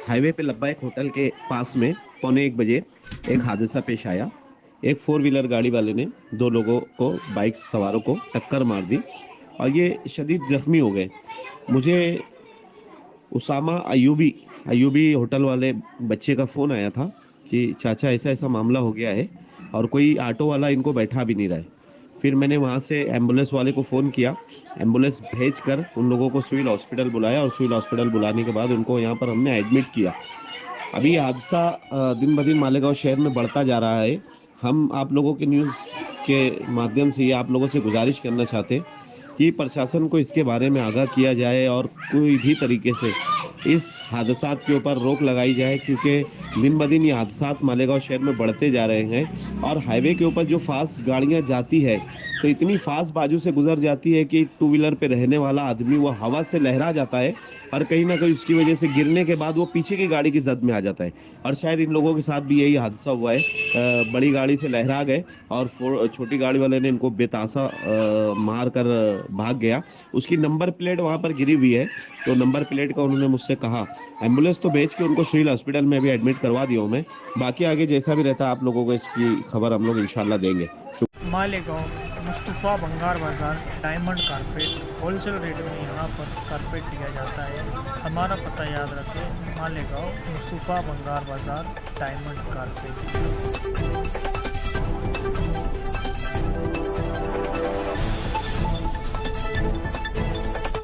Highway पे लब्बा एक hotel के पास में पौने 1 बजे एक हादसा पेश आया। एक फोर व्हीलर गाड़ी वाले ने दो लोगों को, बाइक सवारों को टक्कर मार दी और ये शदीद जख्मी हो गए। मुझे उसामा अयूबी अयूबी होटल वाले बच्चे का फोन आया था कि चाचा ऐसा ऐसा मामला हो गया है और कोई ऑटो वाला इनको बैठा भी नहीं रहा है। फिर मैंने वहाँ से एम्बुलेंस वाले को फ़ोन किया। एम्बुलेंस भेज कर उन लोगों को सिविल हॉस्पिटल बुलाया और सिविल हॉस्पिटल बुलाने के बाद उनको यहाँ पर हमने एडमिट किया। अभी ये हादसा दिन ब दिन मालेगांव शहर में बढ़ता जा रहा है। हम आप लोगों के न्यूज़ के माध्यम से ये आप लोगों से गुजारिश करना चाहते हैं कि प्रशासन को इसके बारे में आगाह किया जाए और कोई भी तरीके से इस हादसात के ऊपर रोक लगाई जाए, क्योंकि दिन ब दिन ये हादसात मालेगांव शहर में बढ़ते जा रहे हैं। और हाईवे के ऊपर जो फास्ट गाड़ियां जाती है तो इतनी फास्ट बाजू से गुजर जाती है कि टू व्हीलर पे रहने वाला आदमी वो हवा से लहरा जाता है और कहीं ना कहीं उसकी वजह से गिरने के बाद वो पीछे की गाड़ी की जद में आ जाता है। और शायद इन लोगों के साथ भी यही हादसा हुआ है। बड़ी गाड़ी से लहरा गए और छोटी गाड़ी वाले ने इनको बेतासा मार कर भाग गया। उसकी नंबर प्लेट वहां पर गिरी हुई है, तो नंबर प्लेट का उन्होंने मुझसे कहा। एम्बुलेंस तो भेज के उनको सिविल हॉस्पिटल में भी एडमिट करवा दिया हूं मैं। बाकी आगे जैसा भी रहता है आप लोगों को इसकी खबर हम लोग इंशाल्लाह देंगे। मालेगांव मुस्तफ़ा भंगार बाज़ार डायमंड कारपेट होलसेल रेट में यहाँ पर कारपेट दिया जाता है। हमारा पता याद रखें, मालेगांव मुस्तफ़ा भंगार बाज़ार डायमंड कारपेट।